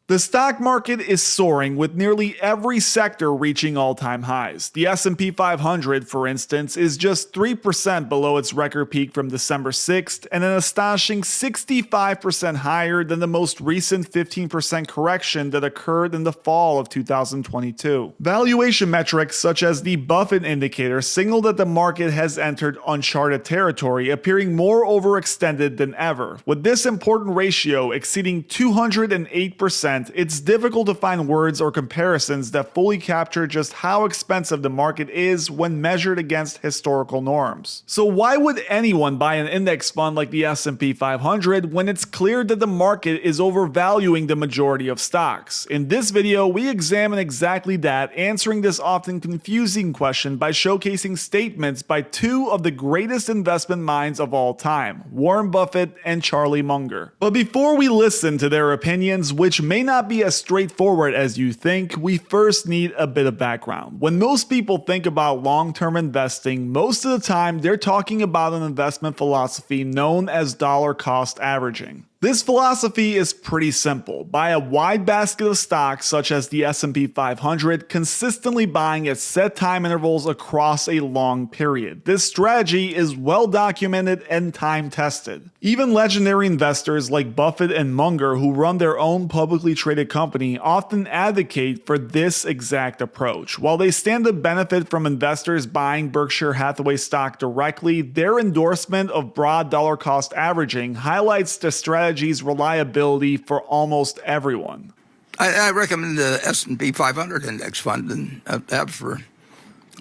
The stock market is soaring, with nearly every sector reaching all-time highs. The S&P 500, for instance, is just 3% below its record peak from December 6th and an astonishing 65% higher than the most recent 15% correction that occurred in the fall of 2022. Valuation metrics such as the Buffett indicator signal that the market has entered uncharted territory, appearing more overextended than ever. With this important ratio exceeding 208%, it's difficult to find words or comparisons that fully capture just how expensive the market is when measured against historical norms. So why would anyone buy an index fund like the S&P 500 when it's clear that the market is overvaluing the majority of stocks? In this video, we examine exactly that, answering this often confusing question by showcasing statements by two of the greatest investment minds of all time, Warren Buffett and Charlie Munger. But before we listen to their opinions, which may not be as straightforward as you think, we first need a bit of background. When most people think about long-term investing, most of the time they're talking about an investment philosophy known as dollar cost averaging. This philosophy is pretty simple. Buy a wide basket of stocks such as the S&P 500, consistently buying at set time intervals across a long period. This strategy is well documented and time tested. Even legendary investors like Buffett and Munger, who run their own publicly traded company, often advocate for this exact approach. While they stand to benefit from investors buying Berkshire Hathaway stock directly, their endorsement of broad dollar cost averaging highlights the strategy's reliability for almost everyone. I recommend the S&P 500 index fund, and have for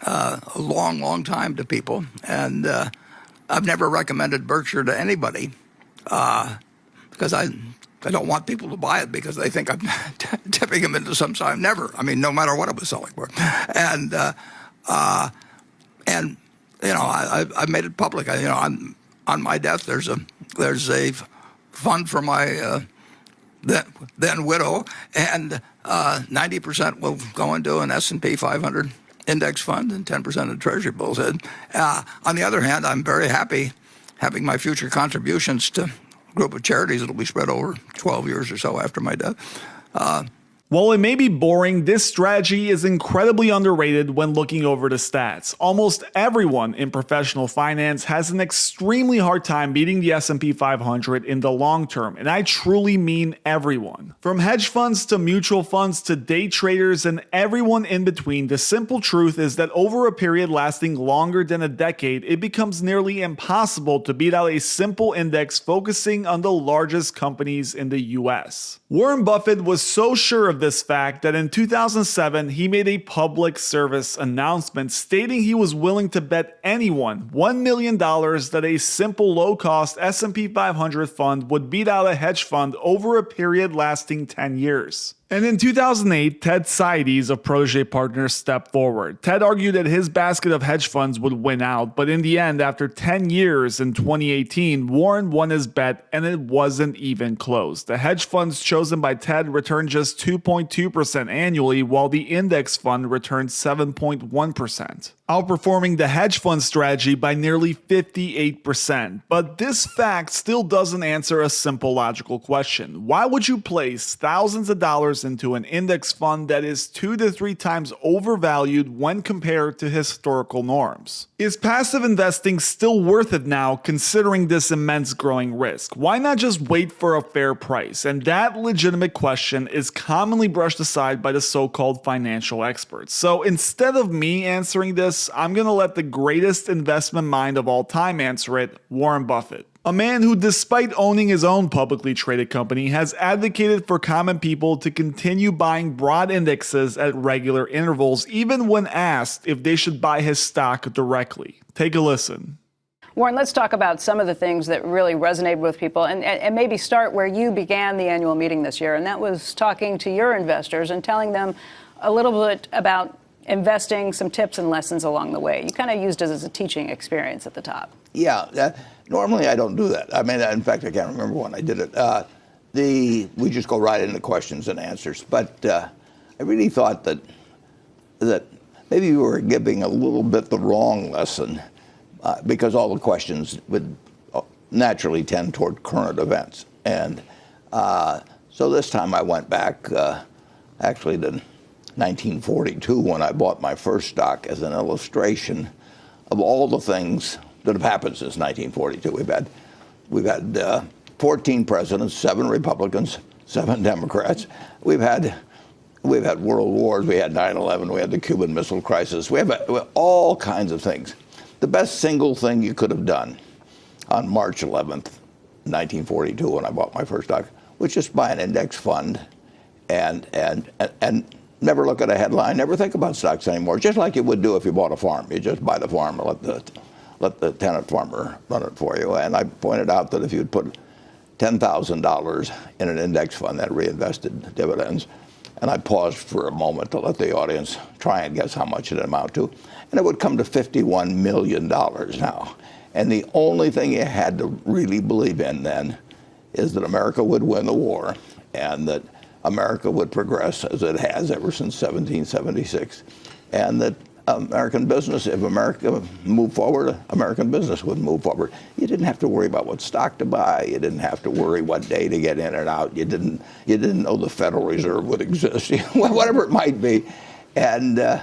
a long time to people. And I've never recommended Berkshire to anybody because I don't want people to buy it because they think I'm tipping them into some side. Never. I mean, no matter what it was selling for. And you know, I've made it public. I'm on my death. There's a fund for my then widow, and 90% will go into an S&P 500 index fund and 10% of Treasury bills. On the other hand, I'm very happy having my future contributions to a group of charities that will be spread over 12 years or so after my death. While it may be boring, this strategy is incredibly underrated when looking over the stats. Almost everyone in professional finance has an extremely hard time beating the S&P 500 in the long term, and I truly mean everyone. From hedge funds to mutual funds to day traders and everyone in between, the simple truth is that over a period lasting longer than a decade, it becomes nearly impossible to beat out a simple index focusing on the largest companies in the US. Warren Buffett was so sure of this fact that in 2007 he made a public service announcement stating he was willing to bet anyone $1 million that a simple low-cost S&P 500 fund would beat out a hedge fund over a period lasting 10 years. And in 2008, Ted Seides, a Protege partner, stepped forward. Ted argued that his basket of hedge funds would win out, but in the end, after 10 years in 2018, Warren won his bet and it wasn't even close. The hedge funds chosen by Ted returned just 2.2% annually, while the index fund returned 7.1%. Outperforming the hedge fund strategy by nearly 58%. But this fact still doesn't answer a simple logical question. Why would you place thousands of dollars into an index fund that is 2 to 3 times overvalued when compared to historical norms? Is passive investing still worth it now, considering this immense growing risk? Why not just wait for a fair price? And that legitimate question is commonly brushed aside by the so-called financial experts. So instead of me answering this, I'm going to let the greatest investment mind of all time answer it, Warren Buffett. A man who, despite owning his own publicly traded company, has advocated for common people to continue buying broad indexes at regular intervals, even when asked if they should buy his stock directly. Take a listen. Warren, let's talk about some of the things that really resonated with people, and maybe start where you began the annual meeting this year, and that was talking to your investors and telling them a little bit about investing, some tips and lessons along the way. You kind of used it as a teaching experience at the top. Yeah, normally I don't do that. I mean, in fact, I can't remember when I did it. We just go right into questions and answers. But I really thought that maybe we were giving a little bit the wrong lesson because all the questions would naturally tend toward current events. And So this time I went back actually to 1942 when I bought my first stock as an illustration of all the things that have happened since 1942. We've had 14 presidents, 7 Republicans, 7 Democrats. We've had world wars. We had 9/11. We had the Cuban Missile Crisis. We have all kinds of things. The best single thing you could have done on March 11th, 1942, when I bought my first stock, was just buy an index fund and never look at a headline, never think about stocks anymore, just like you would do if you bought a farm. You just buy the farm and let the tenant farmer run it for you. And I pointed out that if you'd put $10,000 in an index fund that reinvested dividends, and I paused for a moment to let the audience try and guess how much it amounted to, and it would come to $51 million now. And the only thing you had to really believe in then is that America would win the war and that America would progress as it has ever since 1776, and that American business, if America moved forward, American business would move forward. You didn't have to worry about what stock to buy. You didn't have to worry what day to get in and out. You didn't know the Federal Reserve would exist, whatever it might be. And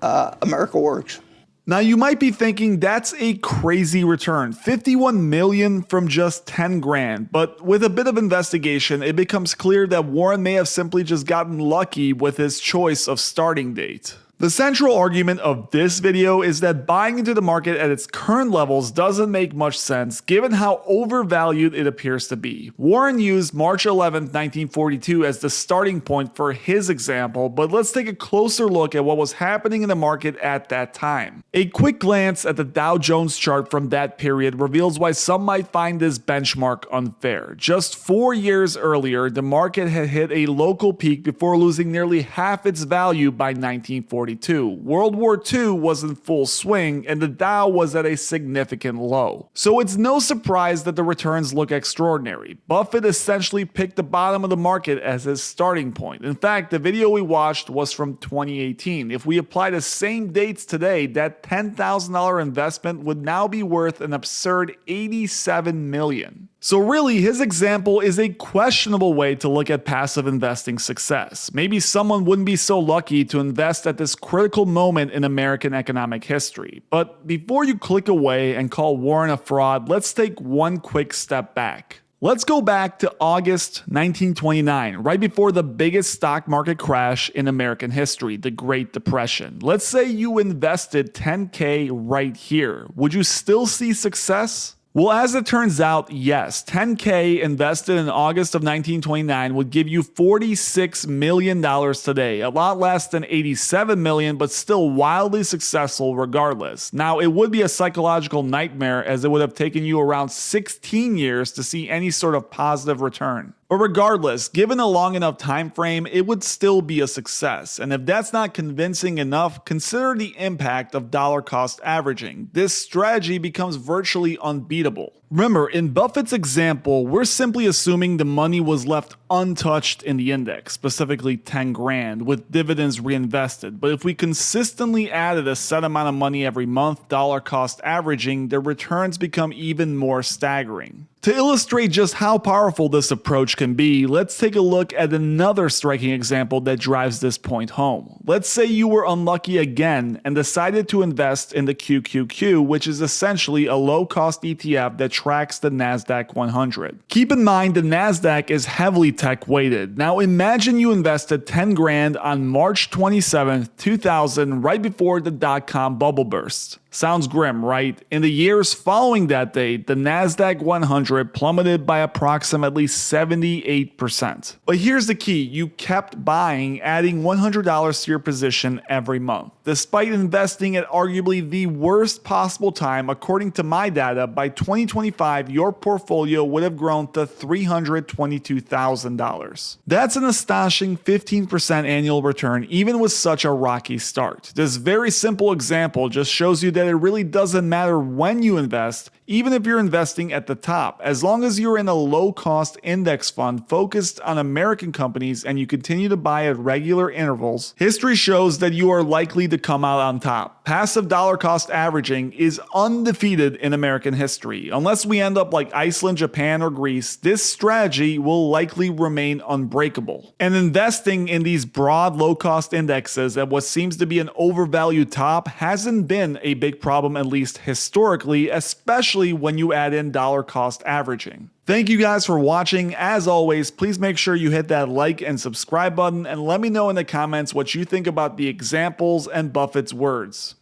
America works. Now you might be thinking that's a crazy return, 51 million from just 10 grand. But with a bit of investigation, it becomes clear that Warren may have simply just gotten lucky with his choice of starting date. The central argument of this video is that buying into the market at its current levels doesn't make much sense given how overvalued it appears to be. Warren used March 11, 1942 as the starting point for his example, but let's take a closer look at what was happening in the market at that time. A quick glance at the Dow Jones chart from that period reveals why some might find this benchmark unfair. Just 4 years earlier, the market had hit a local peak before losing nearly half its value by 1942. World War II was in full swing and the Dow was at a significant low. So it's no surprise that the returns look extraordinary. Buffett essentially picked the bottom of the market as his starting point. In fact, the video we watched was from 2018. If we apply the same dates today, that $10,000 investment would now be worth an absurd $87 million. So really, his example is a questionable way to look at passive investing success. Maybe someone wouldn't be so lucky to invest at this critical moment in American economic history. But before you click away and call Warren a fraud, let's take one quick step back. Let's go back to August 1929, right before the biggest stock market crash in American history, the Great Depression. Let's say you invested $10K right here. Would you still see success? Well, as it turns out, yes, $10K invested in August of 1929 would give you $46 million today, a lot less than $87 million, but still wildly successful regardless. Now, it would be a psychological nightmare as it would have taken you around 16 years to see any sort of positive return. But regardless, given a long enough time frame, it would still be a success. And if that's not convincing enough, consider the impact of dollar cost averaging. This strategy becomes virtually unbeatable. Remember, in Buffett's example, we're simply assuming the money was left untouched in the index, specifically 10 grand, with dividends reinvested. But if we consistently added a set amount of money every month, dollar cost averaging, the returns become even more staggering. To illustrate just how powerful this approach can be, let's take a look at another striking example that drives this point home. Let's say you were unlucky again and decided to invest in the QQQ, which is essentially a low-cost ETF that tracks the NASDAQ 100. Keep in mind the NASDAQ is heavily tech-weighted. Now imagine you invested 10 grand on March 27, 2000, right before the dot-com bubble burst. Sounds grim, right? In the years following that date, the NASDAQ 100 plummeted by approximately 78%. But here's the key, you kept buying, adding $100 to your position every month. Despite investing at arguably the worst possible time, according to my data, by 2025, your portfolio would have grown to $322,000. That's an astonishing 15% annual return, even with such a rocky start. This very simple example just shows you that it really doesn't matter when you invest, even if you're investing at the top. As long as you're in a low-cost index fund focused on American companies and you continue to buy at regular intervals, history shows that you are likely to come out on top. Passive dollar cost averaging is undefeated in American history. Unless we end up like Iceland, Japan, or Greece, this strategy will likely remain unbreakable. And investing in these broad low-cost indexes at what seems to be an overvalued top hasn't been a big problem, at least historically, especially when you add in dollar cost averaging. Thank you guys for watching. As always, please make sure you hit that like and subscribe button and let me know in the comments what you think about the examples and Buffett's words.